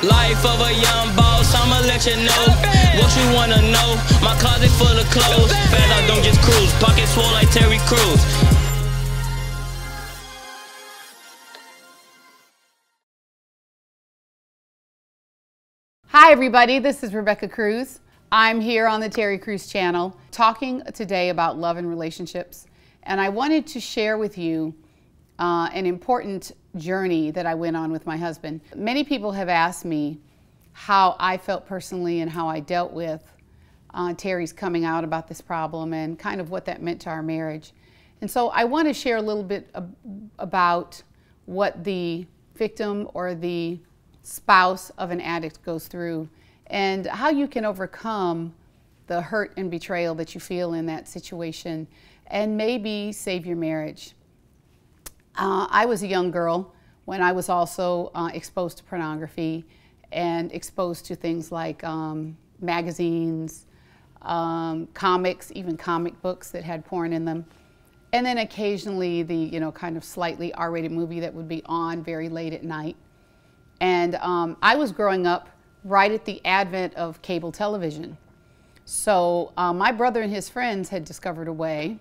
Life of a young boss, I'ma let you know what you wanna know. My closet full of clothes, fast I don't just cruise, pockets swole like Terry Crews. Hi everybody, this is Rebecca Cruz. I'm here on the Terry Crews channel talking today about love and relationships, and I wanted to share with you an important journey that I went on with my husband. Many people have asked me how I felt personally and how I dealt with Terry's coming out about this problem and kind of what that meant to our marriage. And so I want to share a little bit about what the victim or the spouse of an addict goes through and how you can overcome the hurt and betrayal that you feel in that situation and maybe save your marriage. I was a young girl when I was also exposed to pornography and exposed to things like magazines, comics, even comic books that had porn in them. And then occasionally the, kind of slightly R-rated movie that would be on very late at night. And I was growing up right at the advent of cable television. So my brother and his friends had discovered a way,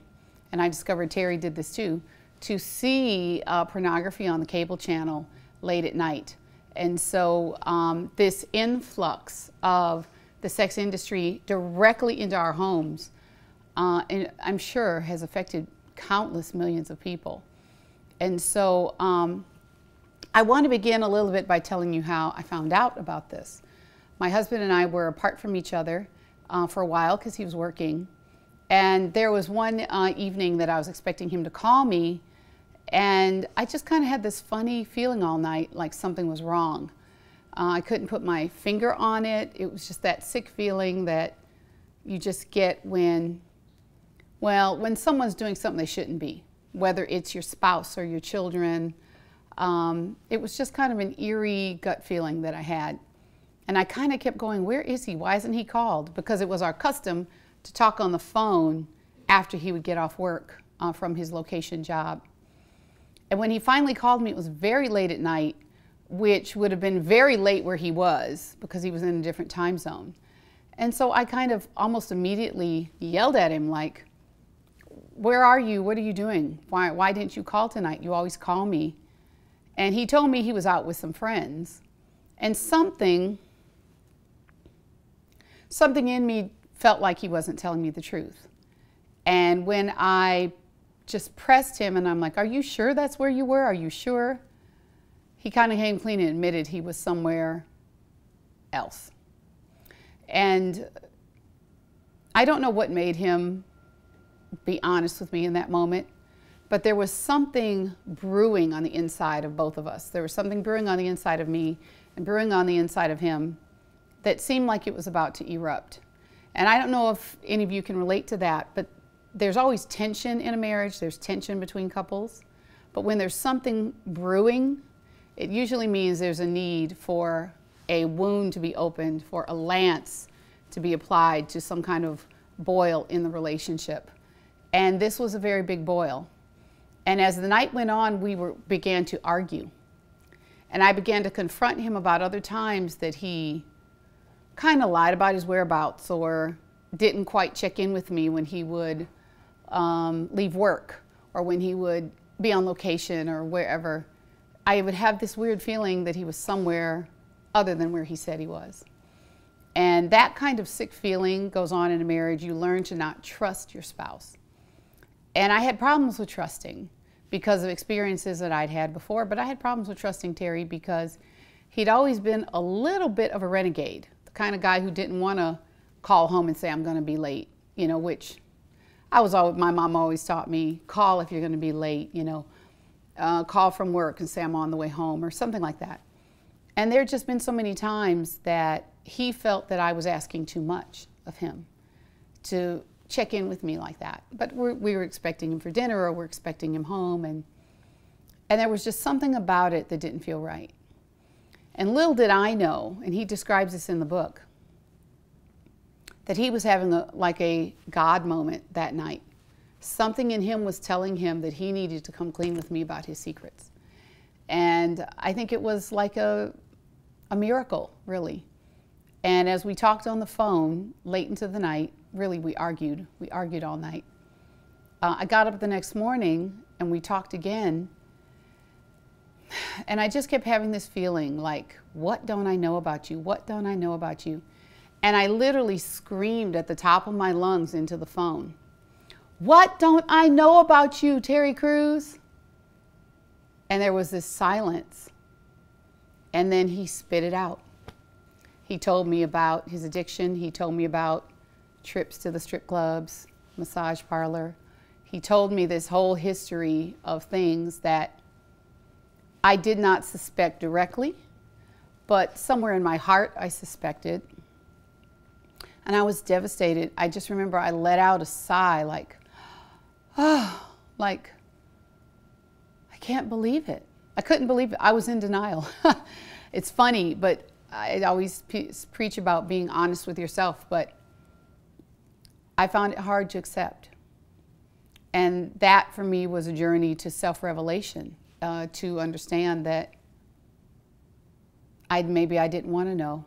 and I discovered Terry did this too, to see pornography on the cable channel late at night. And so this influx of the sex industry directly into our homes, and I'm sure has affected countless millions of people. And so I want to begin a little bit by telling you how I found out about this. My husband and I were apart from each other for a while because he was working. And there was one evening that I was expecting him to call me, and I just kind of had this funny feeling all night like something was wrong. I couldn't put my finger on it. It was just that sick feeling that you just get when someone's doing something they shouldn't be, whether it's your spouse or your children. It was just kind of an eerie gut feeling that I had. And I kind of kept going, where is he? Why isn't he called? Because it was our custom to talk on the phone after he would get off work from his location job. And when he finally called me, it was very late at night, which would have been very late where he was because he was in a different time zone. And so I kind of almost immediately yelled at him like, where are you? What are you doing? Why didn't you call tonight? You always call me. And he told me he was out with some friends. And something in me felt like he wasn't telling me the truth. And when I just pressed him and I'm like, are you sure that's where you were? Are you sure? He kind of came clean and admitted he was somewhere else. And I don't know what made him be honest with me in that moment, but there was something brewing on the inside of both of us. There was something brewing on the inside of me and brewing on the inside of him that seemed like it was about to erupt. And I don't know if any of you can relate to that, but there's always tension in a marriage. There's tension between couples. But when there's something brewing, it usually means there's a need for a wound to be opened, for a lance to be applied to some kind of boil in the relationship. And this was a very big boil. And as the night went on, we began to argue. And I began to confront him about other times that he kind of lied about his whereabouts or didn't quite check in with me when he would leave work or when he would be on location or wherever. I would have this weird feeling that he was somewhere other than where he said he was. And that kind of sick feeling goes on in a marriage. You learn to not trust your spouse. And I had problems with trusting because of experiences that I'd had before, but I had problems with trusting Terry because he'd always been a little bit of a renegade, the kind of guy who didn't want to call home and say, I'm going to be late, which my mom always taught me, call if you're going to be late, call from work and say I'm on the way home or something like that. And there had just been so many times that he felt that I was asking too much of him to check in with me like that. But we were expecting him for dinner or we're expecting him home, and there was just something about it that didn't feel right. And little did I know, and he describes this in the book, that he was having a God moment that night. Something in him was telling him that he needed to come clean with me about his secrets. And I think it was like a a miracle, really. And as we talked on the phone late into the night, really we argued all night. I got up the next morning and we talked again, and I just kept having this feeling like, what don't I know about you? What don't I know about you? And I literally screamed at the top of my lungs into the phone, what don't I know about you, Terry Crews? And there was this silence. And then he spit it out. He told me about his addiction. He told me about trips to the strip clubs, massage parlor. He told me this whole history of things that I did not suspect directly, but somewhere in my heart I suspected. And I was devastated. I just remember I let out a sigh like, oh, like, I can't believe it. I couldn't believe it. I was in denial. It's funny, but I always preach about being honest with yourself, but I found it hard to accept. And that for me was a journey to self-revelation, to understand that maybe I didn't want to know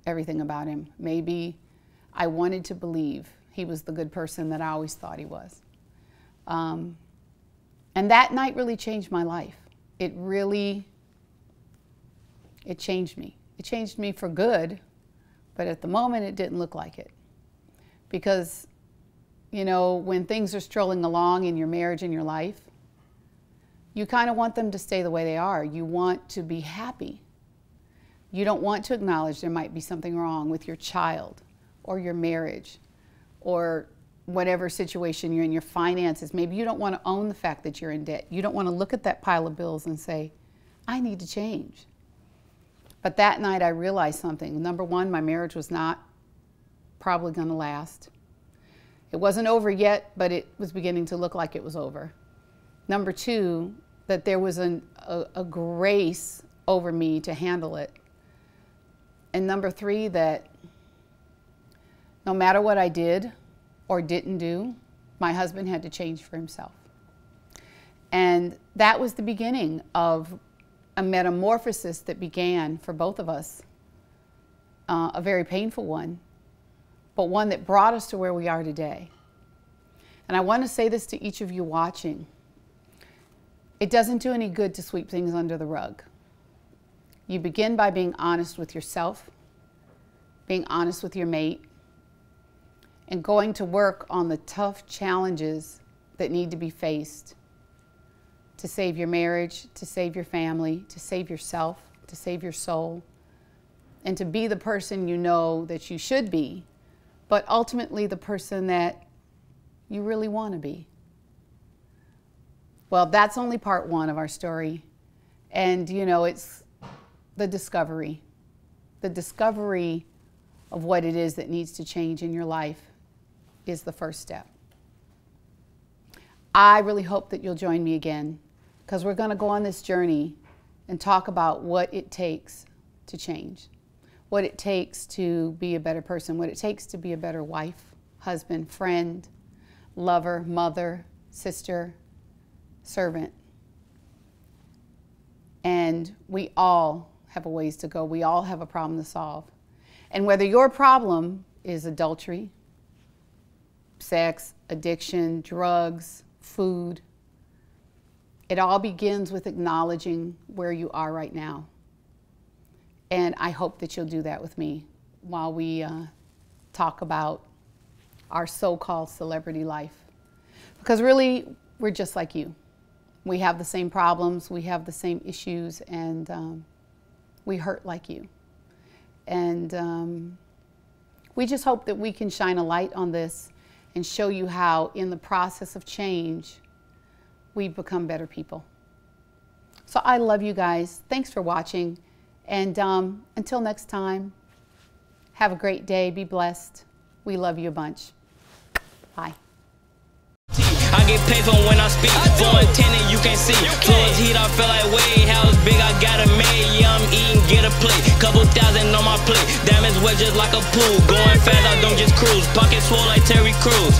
everything about him. Maybe I wanted to believe he was the good person that I always thought he was. And that night really changed my life. It changed me. It changed me for good, but at the moment it didn't look like it. Because, you know, when things are strolling along in your marriage and your life, you kind of want them to stay the way they are. You want to be happy. You don't want to acknowledge there might be something wrong with your child or your marriage or whatever situation you're in, your finances. Maybe you don't want to own the fact that you're in debt. You don't want to look at that pile of bills and say, I need to change. But that night I realized something. Number one, my marriage was not probably going to last. It wasn't over yet, but it was beginning to look like it was over. Number two, that there was a grace over me to handle it. And number three, that no matter what I did or didn't do, my husband had to change for himself. And that was the beginning of a metamorphosis that began for both of us, a very painful one, but one that brought us to where we are today. And I want to say this to each of you watching. It doesn't do any good to sweep things under the rug. You begin by being honest with yourself, being honest with your mate, and going to work on the tough challenges that need to be faced to save your marriage, to save your family, to save yourself, to save your soul, and to be the person you know that you should be, but ultimately the person that you really want to be. Well, that's only part one of our story. And, you know, it's the discovery of what it is that needs to change in your life is the first step. I really hope that you'll join me again, because we're going to go on this journey and talk about what it takes to change, what it takes to be a better person, what it takes to be a better wife, husband, friend, lover, mother, sister, servant. And we all have a ways to go. We all have a problem to solve. And whether your problem is adultery, sex, addiction, drugs, food, it all begins with acknowledging where you are right now. And I hope that you'll do that with me while we talk about our so-called celebrity life. Because really, we're just like you. We have the same problems, we have the same issues, and we hurt like you. And we just hope that we can shine a light on this and show you how, in the process of change, we've become better people. So I love you guys. Thanks for watching. And until next time, have a great day. Be blessed. We love you a bunch. Bye. I get paid for when I speak. For intended, you can't see. Floors heat, I feel like way. House big, I got a maid. Yeah, I'm eating, get a plate. Couple thousand on my plate. Diamonds wet just like a pool. Going fast, I don't just cruise. Pocket swole like Terry Crews.